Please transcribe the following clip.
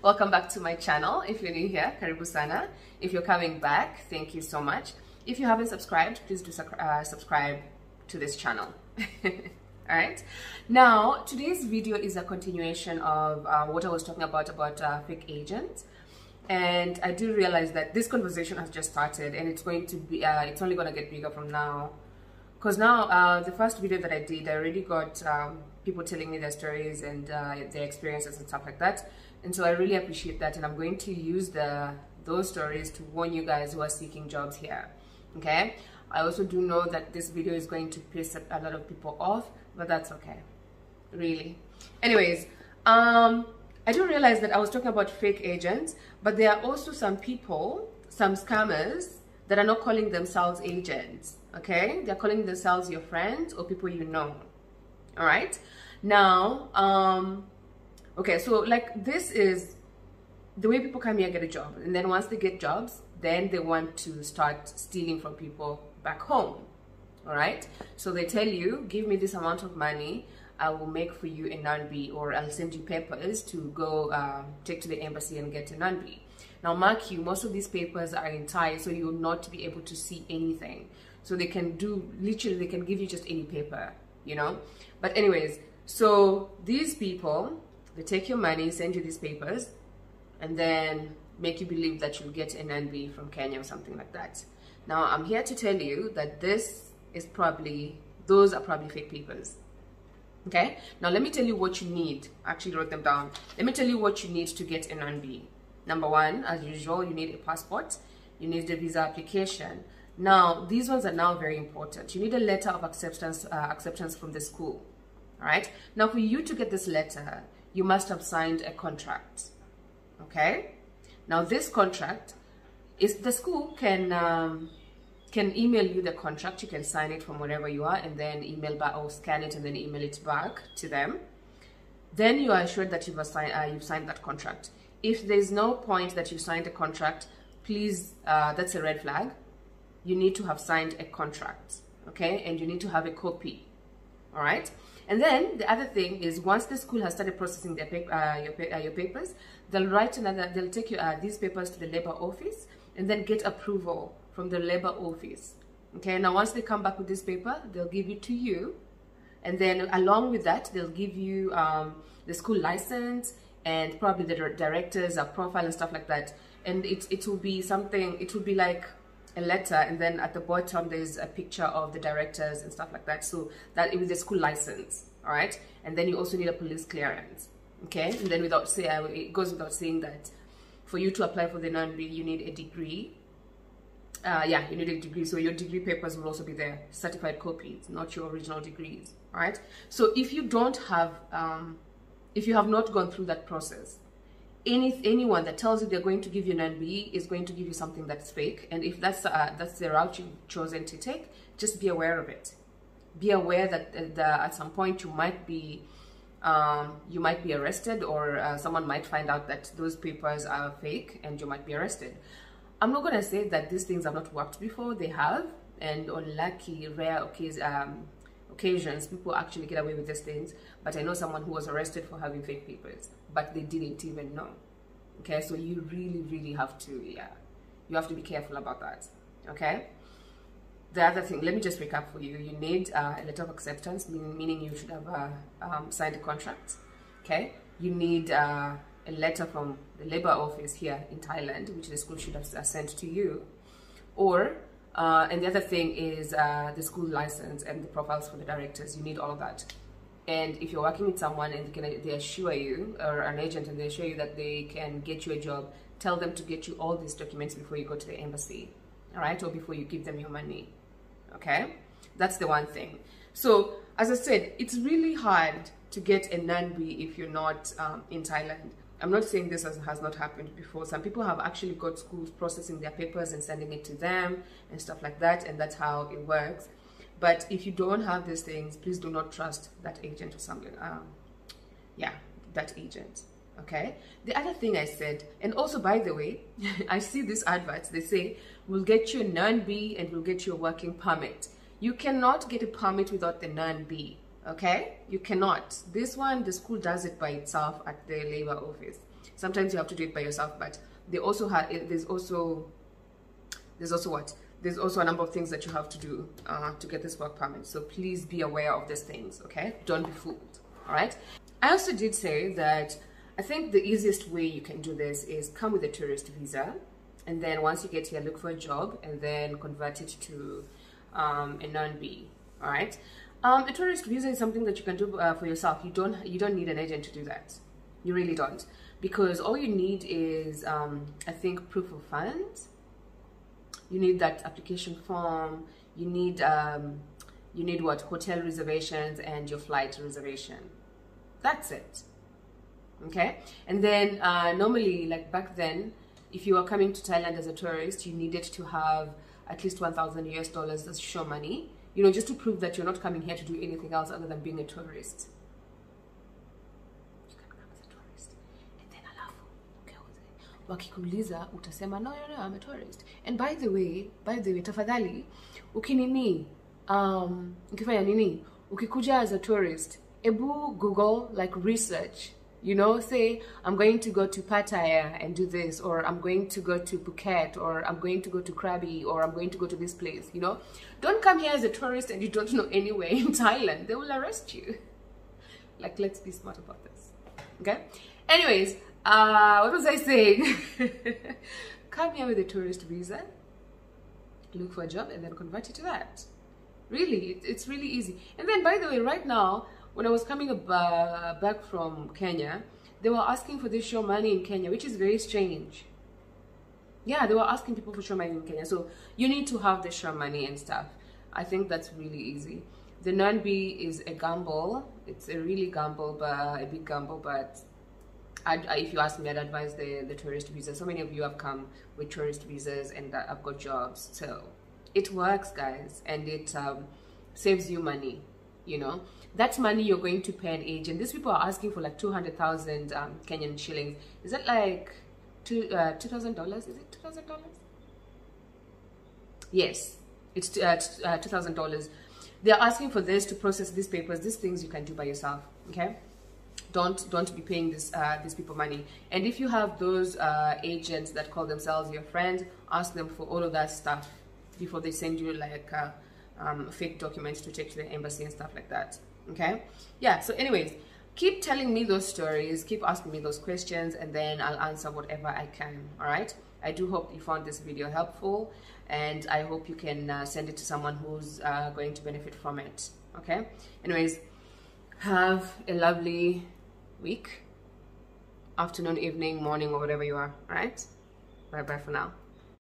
Welcome back to my channel. If you're new here, karibu sana. If you're coming back, thank you so much. If you haven't subscribed, please do subscribe to this channel. All right, now today's video is a continuation of what I was talking about fake agents. And I do realize that this conversation has just started, and it's going to be it's only going to get bigger from now, because now the first video that I did, I already got people telling me their stories and their experiences and stuff like that. And so I really appreciate that, and I'm going to use those stories to warn you guys who are seeking jobs here. Okay, I also do know that this video is going to piss a lot of people off, but that's okay, really. Anyways, I do realize that I was talking about fake agents, but there are also some people, some scammers, that are not calling themselves agents. Okay, they're calling themselves your friends or people you know. All right, now okay, so like this is the way people come here, get a job, and then once they get jobs, then they want to start stealing from people back home. All right, so they tell you, give me this amount of money, I will make for you a non-B, or I'll send you papers to go take to the embassy and get a non-B. Now mark you, most of these papers are in Thai, so you will not be able to see anything. So they can do, literally they can give you just any paper, you know. But anyways, so these people, they take your money, send you these papers, and then make you believe that you'll get an NB from Kenya or something like that. Now, I'm here to tell you that those are probably fake papers. Okay? Now, let me tell you what you need. I actually wrote them down. Let me tell you what you need to get an NB. Number one, as usual, you need a passport. You need a visa application. Now, these ones are now very important. You need a letter of acceptance from the school. All right? Now, for you to get this letter, you must have signed a contract. Okay? Now this contract is, the school can email you the contract. You can sign it from wherever you are and then email back, or scan it and then email it back to them. Then you are assured that you've signed that contract. If there's no point that you signed a contract, please, that's a red flag. You need to have signed a contract, okay? And you need to have a copy, all right? And then the other thing is, once the school has started processing their your papers, they'll take you these papers to the labor office and then get approval from the labor office. Okay, now once they come back with this paper, they'll give it to you, and then along with that, they'll give you the school license and probably the director's profile and stuff like that. And it will be something. It will be like a letter, and then at the bottom there's a picture of the directors and stuff like that, so that it was the school license. All right, and then you also need a police clearance. Okay, and then it goes without saying that for you to apply for the non-B, you need a degree. Yeah, you need a degree, so your degree papers will also be there, certified copies, not your original degrees. All right, so if you don't have if you have not gone through that process, anyone that tells you they're going to give you an NB is going to give you something that's fake. And if that's the route you've chosen to take, just be aware of it. Be aware that at some point you might be arrested, or someone might find out that those papers are fake and you might be arrested. I'm not going to say that these things have not worked before. They have, and on lucky, rare occasions, people actually get away with these things. But I know someone who was arrested for having fake papers, but they didn't even know. Okay, so you really have to, you have to be careful about that. Okay, the other thing, let me just recap for you. You need a letter of acceptance, meaning you should have signed a contract. Okay, you need a letter from the labor office here in Thailand, which the school should have sent to you, or and the other thing is the school license and the profiles for the directors. You need all of that. And if you're working with someone and they assure you, or an agent, and they assure you that they can get you a job, tell them to get you all these documents before you go to the embassy, all right, or before you give them your money. Okay, that's the one thing. So as I said, it's really hard to get a non-B if you're not in Thailand. I'm not saying this has not happened before. Some people have actually got schools processing their papers and sending it to them and stuff like that, and that's how it works. But if you don't have these things, please do not trust that agent or something. Yeah, that agent. Okay. The other thing I said, and also by the way, I see these adverts. They say we'll get you a non-B and we'll get you a working permit. You cannot get a permit without the non-B. Okay, you cannot. This one, the school does it by itself at the labor office. Sometimes you have to do it by yourself, but they also have, there's also what? There's also a number of things that you have to do to get this work permit. So please be aware of these things, okay? Don't be fooled, all right? I also did say that I think the easiest way you can do this is come with a tourist visa, and then once you get here, look for a job, and then convert it to a non-B, all right? A tourist visa is something that you can do for yourself. You don't need an agent to do that. You really don't, because all you need is I think proof of funds. You need that application form. You need what? Hotel reservations and your flight reservation. That's it. Okay. And then normally, like back then, if you were coming to Thailand as a tourist, you needed to have at least $1,000 as show money, you know, just to prove that you're not coming here to do anything else other than being a tourist. You can come as a tourist, and then wakikuuliza utasema no, I'm a tourist. And by the way, tafadhali ukinini ukifanya nini, ukikuja as a tourist, ebu Google, like research, you know, say I'm going to go to Pattaya and do this, or I'm going to go to Phuket, or I'm going to go to Krabi, or I'm going to go to this place, you know. Don't come here as a tourist and you don't know anywhere in Thailand. They will arrest you. Like, let's be smart about this, okay? Anyways, what was I saying? Come here with a tourist visa, look for a job, and then convert it to that. Really, it's really easy. And then, by the way, right now, when I was coming back from Kenya, they were asking for this show money in Kenya, which is very strange. Yeah, they were asking people for show money in Kenya. So you need to have the show money and stuff. I think that's really easy. The non-B is a gamble. It's a really gamble, but a big gamble. But if you ask me, I'd advise the tourist visa. So many of you have come with tourist visas and I've got jobs. So it works, guys, and it saves you money, you know. That's money you're going to pay an agent. These people are asking for like 200,000 Kenyan shillings. Is that like $2,000? Is it $2,000? Yes, it's $2,000. They're asking for this to process these papers. These things you can do by yourself. Okay, don't be paying these people money. And if you have those agents that call themselves your friend, ask them for all of that stuff before they send you like fake documents to take to the embassy and stuff like that. Okay, yeah. So anyways, keep telling me those stories, keep asking me those questions, and then I'll answer whatever I can. All right, I do hope you found this video helpful, and I hope you can send it to someone who's going to benefit from it. Okay, anyways, have a lovely week, afternoon, evening, morning, or whatever you are. All right, bye bye for now.